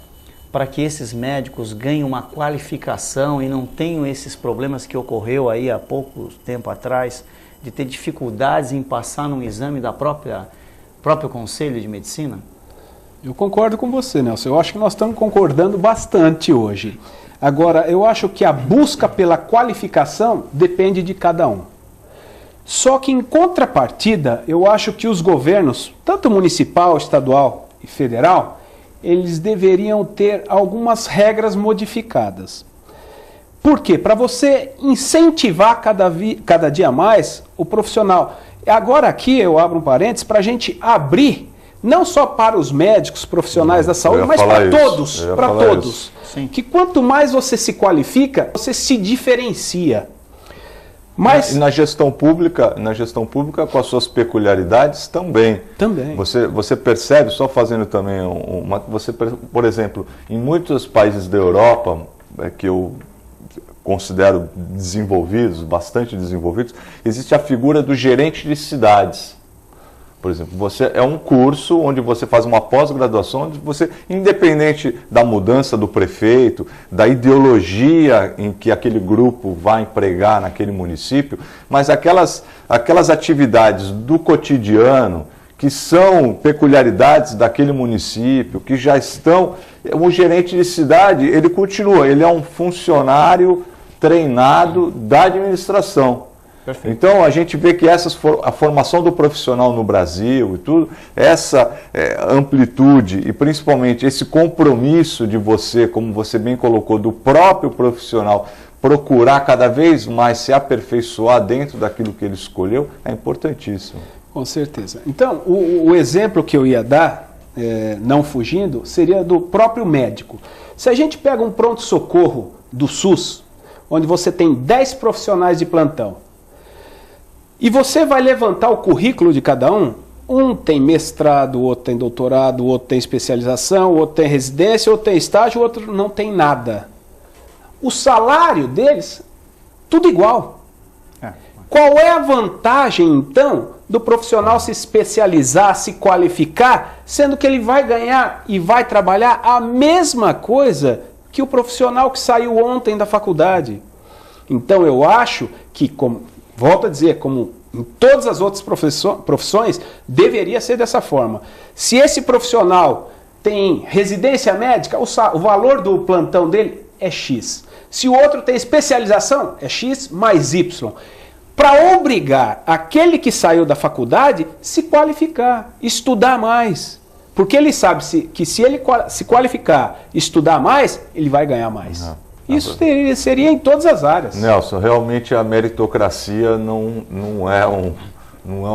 Speaker 3: para que esses médicos ganhem uma qualificação e não tenham esses problemas que ocorreu aí há pouco tempo atrás, de ter dificuldades em passar num exame da próprio Conselho de Medicina?
Speaker 2: Eu concordo com você, Nelson. Eu acho que nós estamos concordando bastante hoje. Agora, eu acho que a busca pela qualificação depende de cada um. Só que, em contrapartida, eu acho que os governos, tanto municipal, estadual e federal, eles deveriam ter algumas regras modificadas. Por quê? Para você incentivar cada dia mais o profissional. Agora aqui eu abro um parênteses para a gente abrir, não só para os médicos profissionais da saúde, mas para todos. Para todos. Que quanto mais você se qualifica, você se diferencia. Mas
Speaker 1: e na gestão pública com as suas peculiaridades também.
Speaker 2: Também.
Speaker 1: Você percebe, só fazendo também por exemplo, em muitos países da Europa, que eu considero desenvolvidos, bastante desenvolvidos, existe a figura do gerente de cidades. Por exemplo, é um curso onde você faz uma pós-graduação, onde você, independente da mudança do prefeito, da ideologia em que aquele grupo vai empregar naquele município, mas aquelas atividades do cotidiano que são peculiaridades daquele município, que já estão... O gerente de cidade, ele continua, ele é um funcionário treinado da administração. Perfeito. Então a gente vê que a formação do profissional no Brasil e tudo, essa amplitude e principalmente esse compromisso de você, como você bem colocou, do próprio profissional, procurar cada vez mais se aperfeiçoar dentro daquilo que ele escolheu, é importantíssimo.
Speaker 2: Com certeza. Então, o exemplo que eu ia dar, não fugindo, seria do próprio médico. Se a gente pega um pronto-socorro do SUS, onde você tem 10 profissionais de plantão, e você vai levantar o currículo de cada um, um tem mestrado, o outro tem doutorado, o outro tem especialização, o outro tem residência, o outro tem estágio, o outro não tem nada. O salário deles, tudo igual. Qual é a vantagem, então, do profissional se especializar, se qualificar, sendo que ele vai ganhar e vai trabalhar a mesma coisa que o profissional que saiu ontem da faculdade? Então eu acho que, volto a dizer, como em todas as outras profissões, deveria ser dessa forma. Se esse profissional tem residência médica, o valor do plantão dele é X. Se o outro tem especialização, é X mais Y. Para obrigar aquele que saiu da faculdade se qualificar, estudar mais. Porque ele sabe que se ele se qualificar, estudar mais, ele vai ganhar mais. Isso seria em todas as áreas.
Speaker 1: Nelson, realmente a meritocracia não é um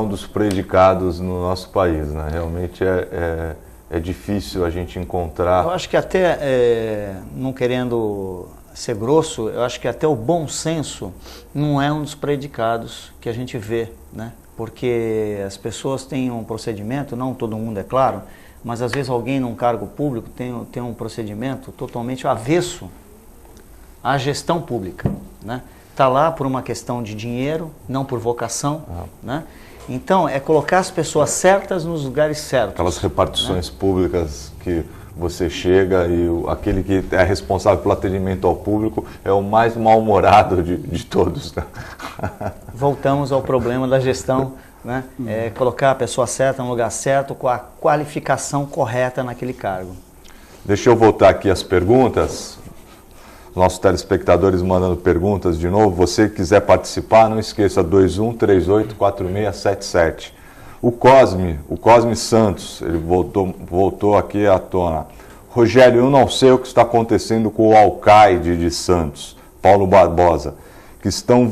Speaker 1: dos predicados no nosso país, né? Realmente é difícil a gente encontrar...
Speaker 3: Eu acho que até, não querendo ser grosso, eu acho que até o bom senso não é um dos predicados que a gente vê, né? Porque as pessoas têm um procedimento, não todo mundo é claro, mas às vezes alguém num cargo público tem um procedimento totalmente avesso à gestão pública, né? Está lá por uma questão de dinheiro, não por vocação, né? Então, é colocar as pessoas certas nos lugares certos.
Speaker 1: Aquelas repartições, né, públicas que você chega e aquele que é responsável pelo atendimento ao público é o mais mal-humorado de todos, né?
Speaker 3: Voltamos ao problema da gestão, né? Colocar a pessoa certa no lugar certo, com a qualificação correta naquele cargo.
Speaker 1: Deixa eu voltar aqui às perguntas. Nossos telespectadores mandando perguntas de novo. Você quiser participar, não esqueça, 21384677. O Cosme Santos, ele voltou aqui à tona. Rogério, eu não sei o que está acontecendo com o alcaide de Santos, Paulo Barbosa, que estão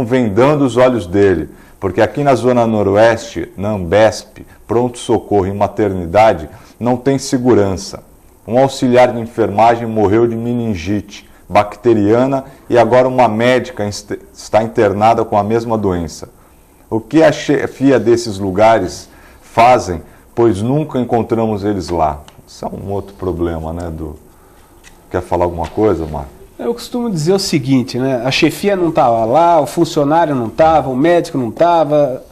Speaker 1: vendando os olhos dele, porque aqui na Zona Noroeste, na Ambesp, pronto-socorro e maternidade, não tem segurança. Um auxiliar de enfermagem morreu de meningite bacteriana e agora uma médica está internada com a mesma doença. O que a chefia desses lugares fazem, pois nunca encontramos eles lá? Isso é um outro problema, né? Quer falar alguma coisa, Marco?
Speaker 2: Eu costumo dizer o seguinte, né? A chefia não estava lá, o funcionário não estava, o médico não estava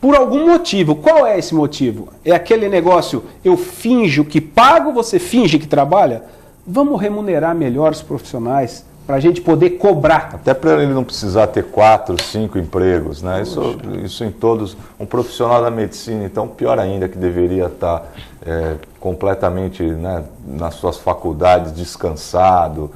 Speaker 2: por algum motivo. Qual é esse motivo? É aquele negócio, eu finjo que pago, você finge que trabalha? Vamos remunerar melhor os profissionais para a gente poder cobrar.
Speaker 1: Até para ele não precisar ter 4, 5 empregos, né? Isso em todos. Um profissional da medicina, então, pior ainda, que deveria estar completamente, né, nas suas faculdades, descansado,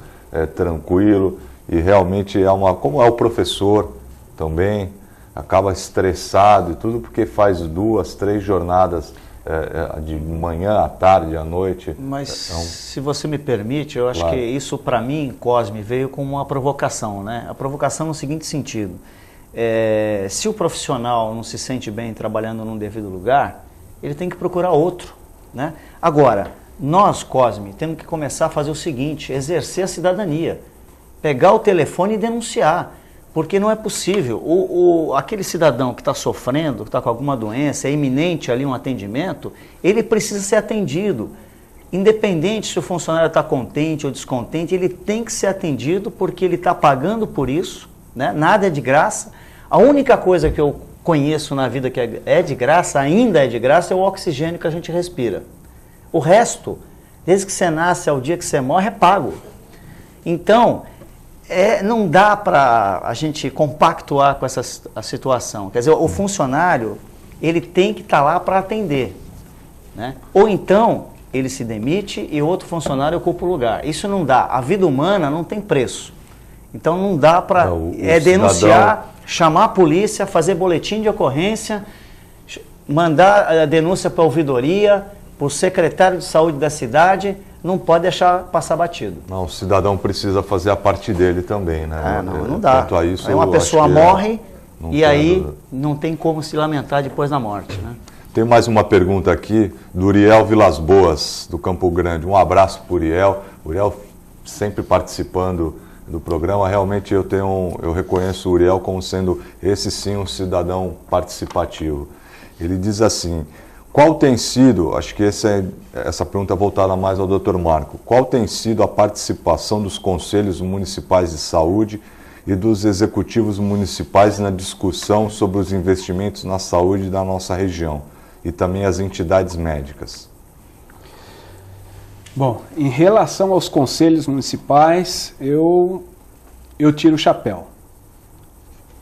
Speaker 1: tranquilo. E realmente como é o professor também, acaba estressado e tudo porque faz 2, 3 jornadas de manhã, à tarde, à noite.
Speaker 3: Mas se você me permite, eu acho que isso para mim, Cosme, veio como uma provocação, né? A provocação no seguinte sentido: se o profissional não se sente bem trabalhando num devido lugar, ele tem que procurar outro, né? Agora, nós, Cosme, temos que começar a fazer o seguinte: exercer a cidadania, pegar o telefone e denunciar. Porque não é possível, aquele cidadão que está sofrendo, que está com alguma doença, é iminente ali um atendimento, ele precisa ser atendido. Independente se o funcionário está contente ou descontente, ele tem que ser atendido porque ele está pagando por isso, né? Nada é de graça. A única coisa que eu conheço na vida que é de graça, ainda é de graça, é o oxigênio que a gente respira. O resto, desde que você nasce ao dia que você morre, é pago. Então, não dá para a gente compactuar com essa situação. Quer dizer, o funcionário, ele tem que estar lá para atender, né? Ou então, ele se demite e outro funcionário ocupa o lugar. Isso não dá. A vida humana não tem preço. Então, não dá para denunciar, chamar a polícia, fazer boletim de ocorrência, mandar a denúncia para a ouvidoria, para o secretário de saúde da cidade. Não pode deixar passar batido.
Speaker 1: Não, o cidadão precisa fazer a parte dele também, né?
Speaker 3: Não dá.
Speaker 1: Quanto a isso,
Speaker 3: aí uma pessoa morre e aí não tem como se lamentar depois da morte, né?
Speaker 1: Tem mais uma pergunta aqui do Uriel Vilas Boas, do Campo Grande. Um abraço para o Uriel. Uriel sempre participando do programa. Realmente eu reconheço o Uriel como sendo esse sim um cidadão participativo. Ele diz assim: qual tem sido, acho que essa pergunta é voltada mais ao Dr. Marco, qual tem sido a participação dos conselhos municipais de saúde e dos executivos municipais na discussão sobre os investimentos na saúde da nossa região e também as entidades médicas?
Speaker 2: Bom, em relação aos conselhos municipais, eu tiro o chapéu.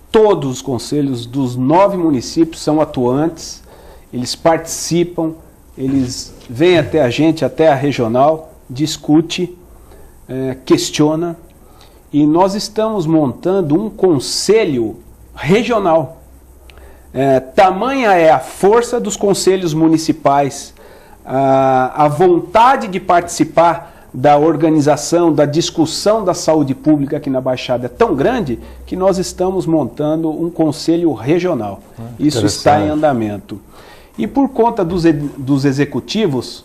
Speaker 2: Todos os conselhos dos 9 municípios são atuantes. Eles participam, eles vêm até a gente, até a regional, discute, questiona, e nós estamos montando um conselho regional. Tamanha é a força dos conselhos municipais, a vontade de participar da organização, da discussão da saúde pública aqui na Baixada é tão grande que nós estamos montando um conselho regional. Isso está em andamento. E por conta dos executivos,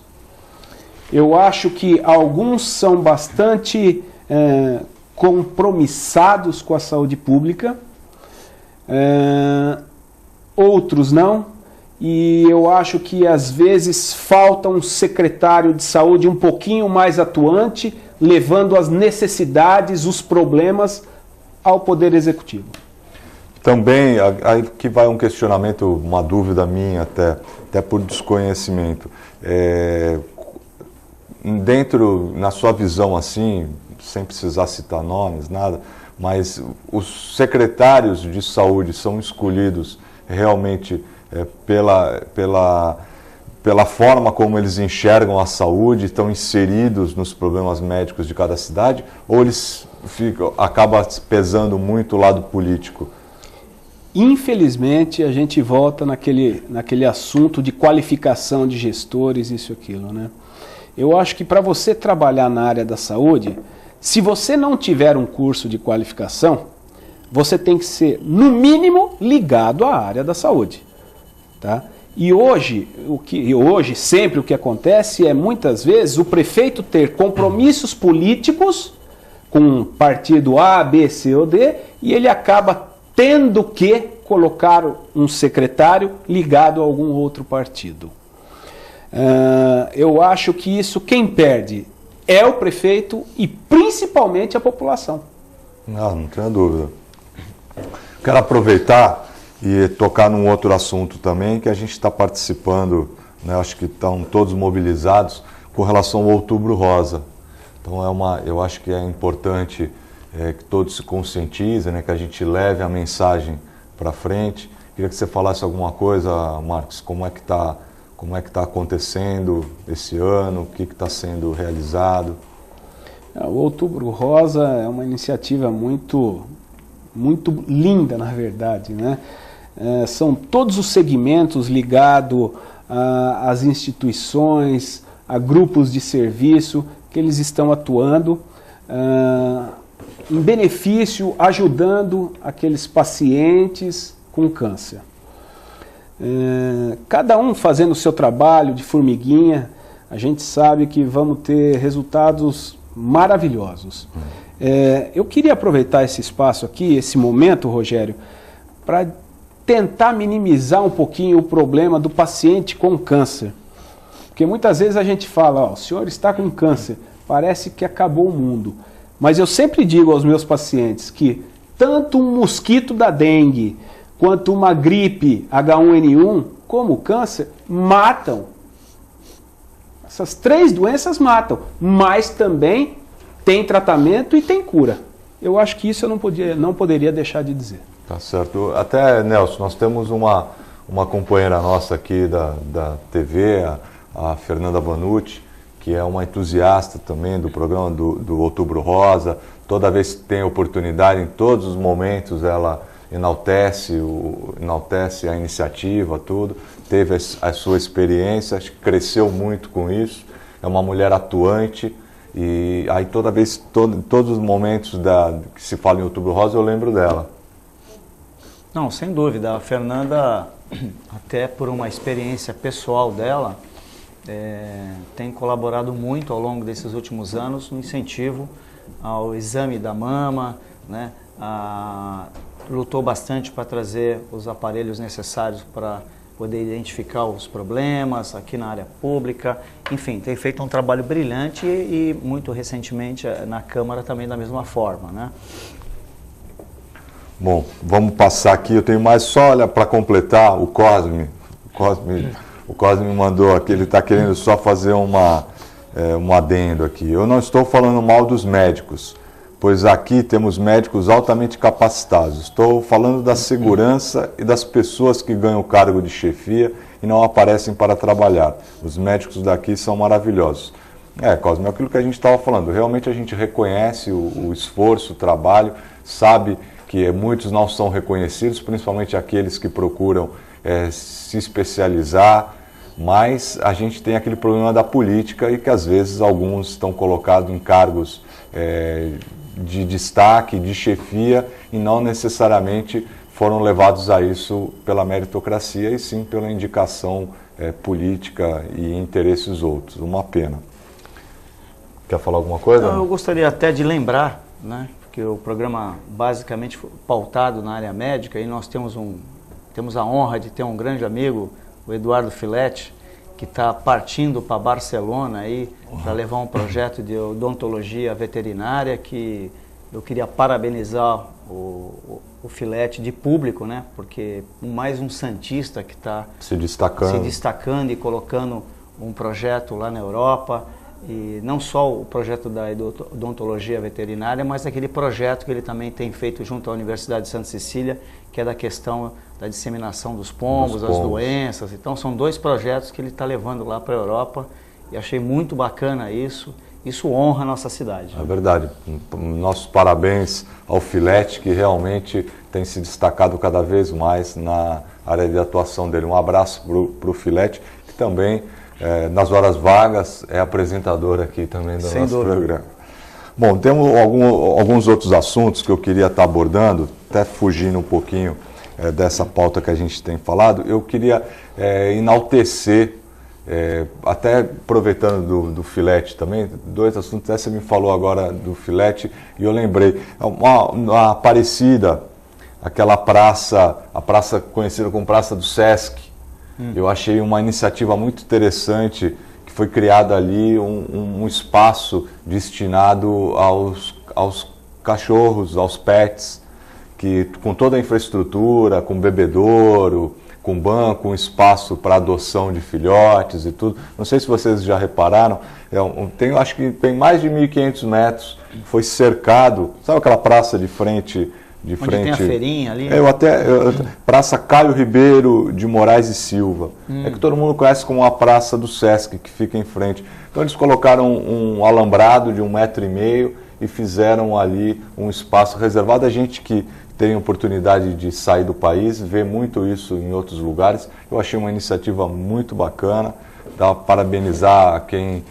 Speaker 2: eu acho que alguns são bastante compromissados com a saúde pública, outros não, e eu acho que às vezes falta um secretário de saúde um pouquinho mais atuante, levando as necessidades, os problemas ao Poder Executivo.
Speaker 1: Também, aí que vai um questionamento, uma dúvida minha até por desconhecimento. Na sua visão assim, sem precisar citar nomes, nada, mas os secretários de saúde são escolhidos realmente pela forma como eles enxergam a saúde, estão inseridos nos problemas médicos de cada cidade, ou eles acaba pesando muito o lado político?
Speaker 2: Infelizmente, a gente volta naquele assunto de qualificação de gestores, isso e aquilo, né? Eu acho que para você trabalhar na área da saúde, se você não tiver um curso de qualificação, você tem que ser, no mínimo, ligado à área da saúde, tá? E hoje, sempre o que acontece é, muitas vezes, o prefeito ter compromissos políticos com um partido A, B, C ou D, e ele acaba tendo que colocar um secretário ligado a algum outro partido. Eu acho que isso, quem perde é o prefeito e principalmente a população.
Speaker 1: Não tenho dúvida. Quero aproveitar e tocar num outro assunto também, que a gente está participando, né, acho que estão todos mobilizados com relação ao Outubro Rosa. Então eu acho que é importante que todos se conscientizem, né, que a gente leve a mensagem para frente. Queria que você falasse alguma coisa, Marcos, como é que está acontecendo esse ano, o que está sendo realizado?
Speaker 2: O Outubro Rosa é uma iniciativa muito linda, na verdade, né? São todos os segmentos ligados às instituições, a grupos de serviço que eles estão atuando em benefício, ajudando aqueles pacientes com câncer. Cada um fazendo o seu trabalho de formiguinha, a gente sabe que vamos ter resultados maravilhosos. Eu queria aproveitar esse espaço aqui, esse momento, Rogério, para tentar minimizar um pouquinho o problema do paciente com câncer. Porque muitas vezes a gente fala, ó, o senhor está com câncer, parece que acabou o mundo. Mas eu sempre digo aos meus pacientes que tanto um mosquito da dengue, quanto uma gripe H1N1, como o câncer, matam. Essas 3 doenças matam, mas também tem tratamento e tem cura. Eu acho que isso eu não poderia deixar de dizer.
Speaker 1: Tá certo. Até, Nelson, nós temos uma companheira nossa aqui da TV, a Fernanda Vanucci, que é uma entusiasta também do programa do Outubro Rosa. Toda vez que tem oportunidade, em todos os momentos, ela enaltece a iniciativa, tudo. Teve a sua experiência, acho que cresceu muito com isso. É uma mulher atuante. E aí todos os momentos que se fala em Outubro Rosa, eu lembro dela.
Speaker 3: Não, sem dúvida. A Fernanda, até por uma experiência pessoal dela, tem colaborado muito ao longo desses últimos anos no incentivo ao exame da mama, né? Lutou bastante para trazer os aparelhos necessários para poder identificar os problemas aqui na área pública. Enfim, tem feito um trabalho brilhante e muito recentemente na Câmara também da mesma forma, né?
Speaker 1: Bom, vamos passar aqui. Eu tenho mais só, olha, para completar, o Cosme me mandou aqui, ele está querendo só fazer um adendo aqui. Eu não estou falando mal dos médicos, pois aqui temos médicos altamente capacitados. Estou falando da segurança e das pessoas que ganham o cargo de chefia e não aparecem para trabalhar. Os médicos daqui são maravilhosos. Cosme, é aquilo que a gente estava falando. Realmente a gente reconhece o esforço, o trabalho, sabe que muitos não são reconhecidos, principalmente aqueles que procuram se especializar, mas a gente tem aquele problema da política e que às vezes alguns estão colocados em cargos de destaque, de chefia, e não necessariamente foram levados a isso pela meritocracia, e sim pela indicação política e interesses outros. Uma pena. Quer falar alguma coisa?
Speaker 3: Eu gostaria até de lembrar, né, que o programa basicamente foi pautado na área médica, e nós temos a honra de ter um grande amigo, o Eduardo Filetti, que está partindo para Barcelona para levar um projeto de odontologia veterinária, que eu queria parabenizar o Filetti de público, né? Porque mais um santista que está se destacando e colocando um projeto lá na Europa, e não só o projeto da odontologia veterinária, mas aquele projeto que ele também tem feito junto à Universidade de Santa Cecília, que é da questão da disseminação dos pombos, das doenças. Então são 2 projetos que ele está levando lá para a Europa, e achei muito bacana isso. Isso honra a nossa cidade.
Speaker 1: É verdade. Nossos parabéns ao Filetti, que realmente tem se destacado cada vez mais na área de atuação dele. Um abraço para o Filetti, que também, nas horas vagas, é apresentador aqui também do nosso programa. Bom, temos alguns outros assuntos que eu queria estar abordando, até fugindo um pouquinho dessa pauta que a gente tem falado. Eu queria enaltecer, até aproveitando do Filetti também, 2 assuntos. Você me falou agora do Filetti e eu lembrei, uma Aparecida, aquela praça, a praça conhecida como Praça do Sesc. Eu achei uma iniciativa muito interessante que foi criado ali um espaço destinado aos cachorros, aos pets, que com toda a infraestrutura, com bebedouro, com banco, um espaço para adoção de filhotes e tudo. Não sei se vocês já repararam, acho que tem mais de 1.500 metros, foi cercado, sabe aquela praça de frente...
Speaker 3: Onde tem a feirinha ali?
Speaker 1: Praça Caio Ribeiro de Moraes e Silva. É que todo mundo conhece como a Praça do Sesc, que fica em frente. Então eles colocaram um alambrado de 1,5 m e fizeram ali um espaço reservado. A gente que tem oportunidade de sair do país, vê muito isso em outros lugares. Eu achei uma iniciativa muito bacana. Dá para parabenizar quem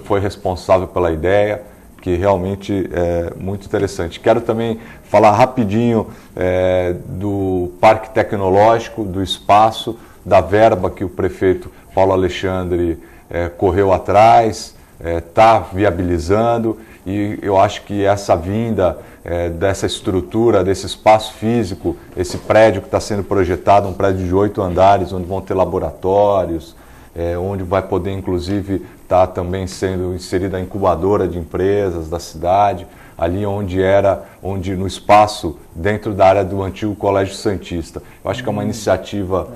Speaker 1: foi responsável pela ideia, que realmente é muito interessante. Quero também falar rapidinho do Parque Tecnológico, do espaço, da verba que o prefeito Paulo Alexandre correu atrás, está viabilizando, e eu acho que essa vinda dessa estrutura, desse espaço físico, esse prédio que está sendo projetado, um prédio de 8 andares, onde vão ter laboratórios, onde vai poder inclusive estar também sendo inserida a incubadora de empresas da cidade, ali onde no espaço dentro da área do antigo Colégio Santista. Eu acho que é uma iniciativa,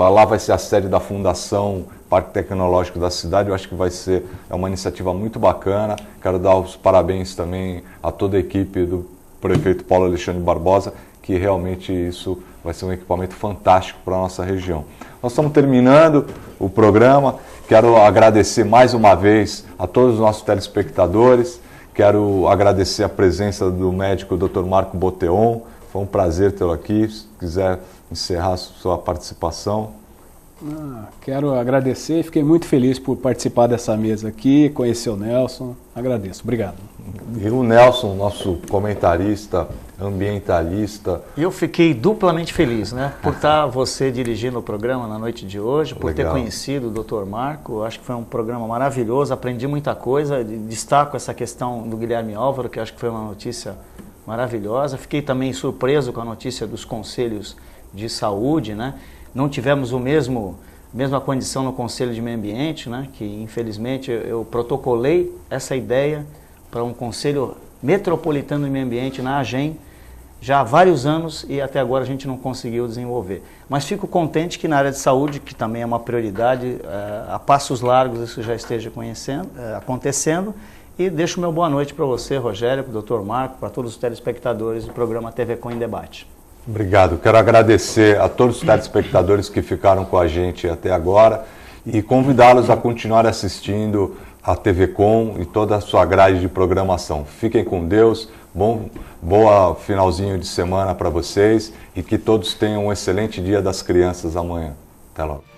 Speaker 1: lá vai ser a sede da Fundação Parque Tecnológico da cidade. Eu acho que vai ser uma iniciativa muito bacana. Quero dar os parabéns também a toda a equipe do prefeito Paulo Alexandre Barbosa, que realmente isso vai ser um equipamento fantástico para a nossa região. Nós estamos terminando o programa. Quero agradecer mais uma vez a todos os nossos telespectadores. Quero agradecer a presença do médico Dr. Marco Boteon. Foi um prazer tê-lo aqui. Se quiser encerrar a sua participação.
Speaker 2: Quero agradecer e fiquei muito feliz por participar dessa mesa aqui, conhecer o Nelson. Agradeço. Obrigado.
Speaker 1: E o Nelson, nosso comentarista, ambientalista.
Speaker 3: Eu fiquei duplamente feliz, né? Por estar você dirigindo o programa na noite de hoje, por ter conhecido o Dr. Marco. Acho que foi um programa maravilhoso, aprendi muita coisa. Destaco essa questão do Guilherme Álvaro, que acho que foi uma notícia maravilhosa. Fiquei também surpreso com a notícia dos conselhos de saúde, né? Não tivemos mesma condição no Conselho de Meio Ambiente, né? Que infelizmente eu protocolei essa ideia para um Conselho Metropolitano de Meio Ambiente na AGEM já há vários anos e até agora a gente não conseguiu desenvolver. Mas fico contente que na área de saúde, que também é uma prioridade, a passos largos isso já esteja acontecendo. E deixo meu boa noite para você, Rogério, para o Dr. Marco, para todos os telespectadores do programa TV Com em Debate.
Speaker 1: Obrigado. Quero agradecer a todos os telespectadores que ficaram com a gente até agora e convidá-los a continuar assistindo a TV Com e toda a sua grade de programação. Fiquem com Deus, boa finalzinho de semana para vocês e que todos tenham um excelente Dia das Crianças amanhã. Até logo.